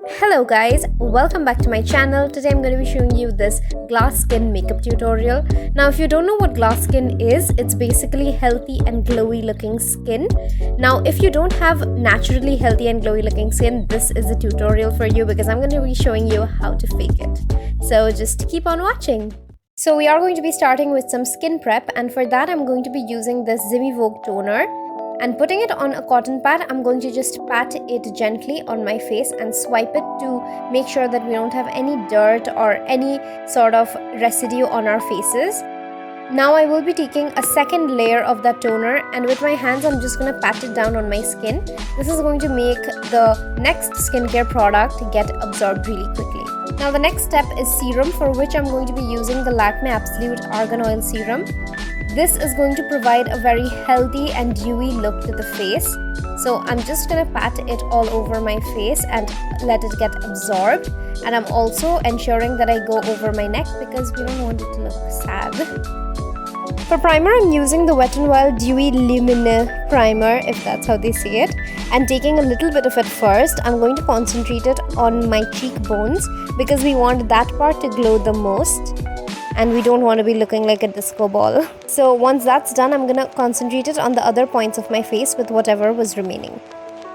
Hello guys, welcome back to my channel. Today I'm going to be showing you this glass skin makeup tutorial. Now if you don't know what glass skin is, it's basically healthy and glowy looking skin. Now if you don't have naturally healthy and glowy looking skin, this is a tutorial for you because I'm going to be showing you how to fake it. So just keep on watching. So we are going to be starting with some skin prep, and for that I'm going to be using this Ximi Vogue toner. And putting it on a cotton pad, I'm going to just pat it gently on my face and swipe it to make sure that we don't have any dirt or any sort of residue on our faces. Now I will be taking a second layer of that toner, and with my hands I'm just going to pat it down on my skin. This is going to make the next skincare product get absorbed really quickly. Now the next step is serum, for which I'm going to be using the Lakme Absolute Argan Oil Serum. This is going to provide a very healthy and dewy look to the face. So I'm just going to pat it all over my face and let it get absorbed. And I'm also ensuring that I go over my neck because we don't want it to look sad. For primer, I'm using the Wet n Wild Dewy Lumineux Primer, if that's how they say it. And taking a little bit of it first, I'm going to concentrate it on my cheekbones because we want that part to glow the most. And we don't want to be looking like a disco ball. So once that's done, I'm going to concentrate it on the other points of my face with whatever was remaining.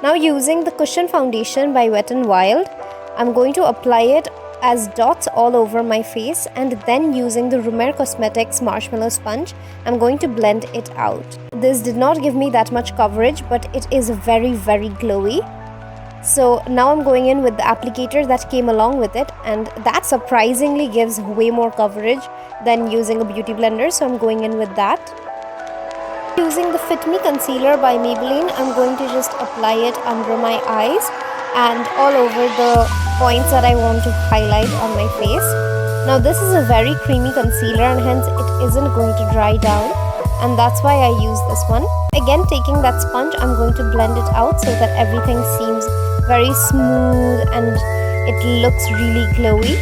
Now using the Cushion Foundation by Wet n Wild, I'm going to apply it as dots all over my face, and then using the Lumineux Cosmetics Marshmallow Sponge, I'm going to blend it out. This did not give me that much coverage, but it is very glowy. So now I'm going in with the applicator that came along with it, and that surprisingly gives way more coverage than using a beauty blender, so I'm going in with that. Using the Fit Me concealer by Maybelline, I'm going to just apply it under my eyes and all over the points that I want to highlight on my face. Now this is a very creamy concealer and hence it isn't going to dry down, and that's why I use this one. Again, taking that sponge, I'm going to blend it out so that everything seems very smooth and it looks really glowy.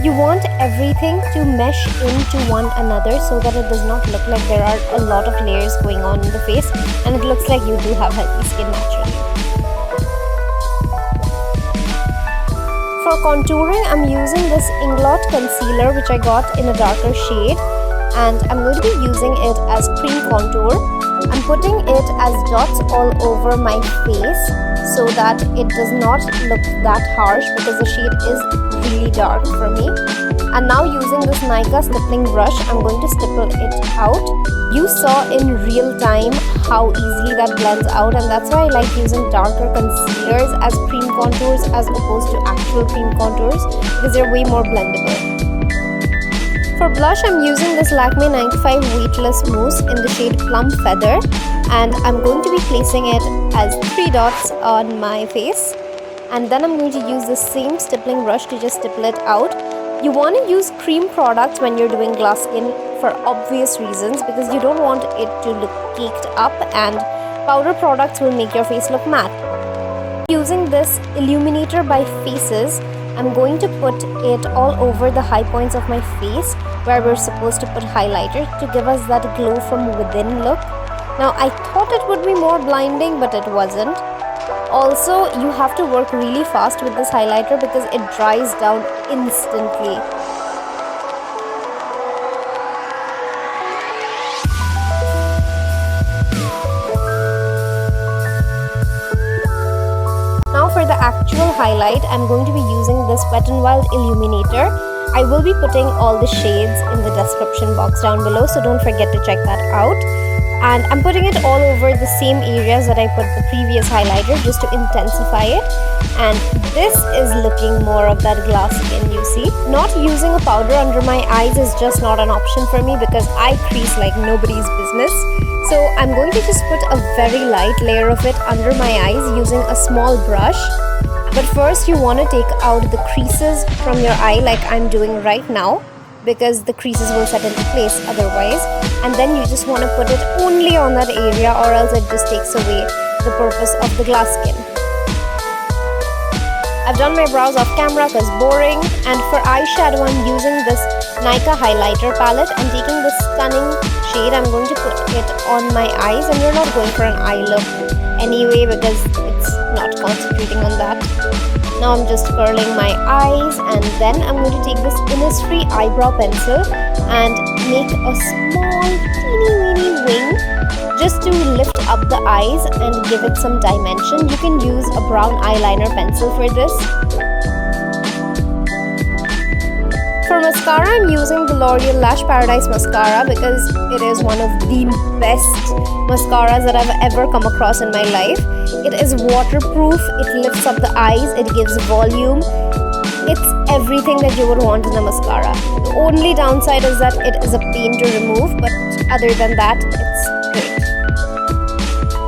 You want everything to mesh into one another so that it does not look like there are a lot of layers going on in the face, and it looks like you do have healthy skin naturally. For contouring, I'm using this Inglot concealer which I got in a darker shade, and I'm going to be using it as cream contour. I'm putting it as dots all over my face so that it does not look that harsh because the shade is really dark for me. And now using this Nykaa stippling brush, I'm going to stipple it out. You saw in real time how easily that blends out, and that's why I like using darker concealers as cream contours as opposed to actual cream contours because they're way more blendable. For blush, I'm using this Lakme 95 Weightless Mousse in the shade Plum Feather, and I'm going to be placing it as 3 dots on my face, and then I'm going to use the same stippling brush to just stipple it out. You want to use cream products when you're doing glass skin for obvious reasons because you don't want it to look caked up, and powder products will make your face look matte. Using this Illuminator by Faces, I'm going to put it all over the high points of my face where we're supposed to put highlighter to give us that glow from within look. Now I thought it would be more blinding, but it wasn't. Also, you have to work really fast with this highlighter because it dries down instantly. Now for the actual highlight, I'm going to be using this Wet n Wild Illuminator. I will be putting all the shades in the description box down below, so don't forget to check that out. And I'm putting it all over the same areas that I put the previous highlighter just to intensify it. And this is looking more of that glass skin, you see. Not using a powder under my eyes is just not an option for me because I crease like nobody's business. So I'm going to just put a very light layer of it under my eyes using a small brush. But first you want to take out the creases from your eye like I'm doing right now, because the creases will set into place otherwise, and then you just want to put it only on that area or else it just takes away the purpose of the glass skin. I've done my brows off camera because boring, and for eyeshadow I'm using this Nykaa highlighter palette and taking this stunning shade, I'm going to put it on my eyes, and we're not going for an eye look anyway because it's not concentrating on that. Now I'm just curling my eyes, and then I'm going to take this Innisfree eyebrow pencil and make a small teeny weeny wing just to lift up the eyes and give it some dimension. You can use a brown eyeliner pencil for this. For mascara, I'm using the L'Oreal Lash Paradise Mascara because it is one of the best mascaras that I've ever come across in my life. It is waterproof, it lifts up the eyes, it gives volume. It's everything that you would want in a mascara. The only downside is that it is a pain to remove, but other than that, it's great.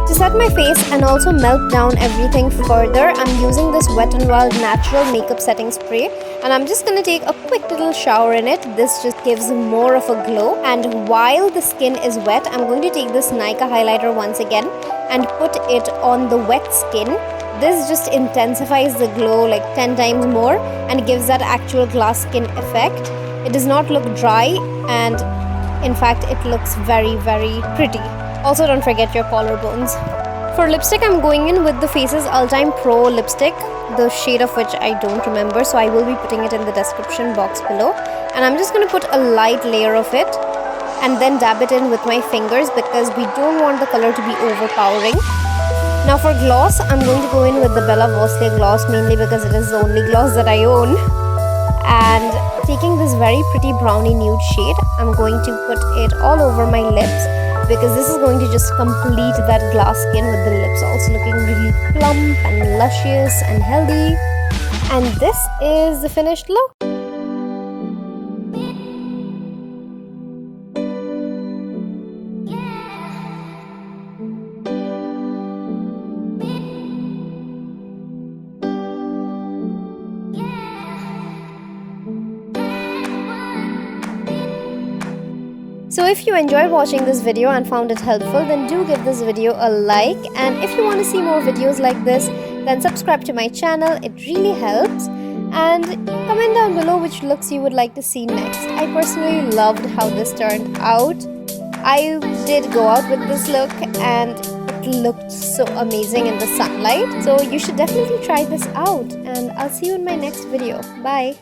To set my face and also melt down everything further, I'm using this Wet n Wild Natural Makeup Setting Spray, and I'm just gonna take a quick little shower in it. This just gives more of a glow, and while the skin is wet, I'm going to take this Nykaa highlighter once again and put it on the wet skin. This just intensifies the glow like 10 times more and gives that actual glass skin effect. It does not look dry, and in fact it looks very pretty. Also, don't forget your collarbones. For lipstick, I'm going in with the Faces Ultime Pro lipstick, the shade of which I don't remember, so I will be putting it in the description box below. And I'm just going to put a light layer of it and then dab it in with my fingers because we don't want the color to be overpowering. Now for gloss, I'm going to go in with the Bella Vosley gloss, mainly because it is the only gloss that I own. And taking this very pretty brownie nude shade, I'm going to put it all over my lips because this is going to just complete that glass skin with the lips also looking really plump and luscious and healthy. And this is the finished look. So if you enjoyed watching this video and found it helpful, then do give this video a like, and if you want to see more videos like this, then subscribe to my channel. It really helps. And comment down below which looks you would like to see next. I personally loved how this turned out. I did go out with this look and it looked so amazing in the sunlight. So you should definitely try this out, and I'll see you in my next video. Bye.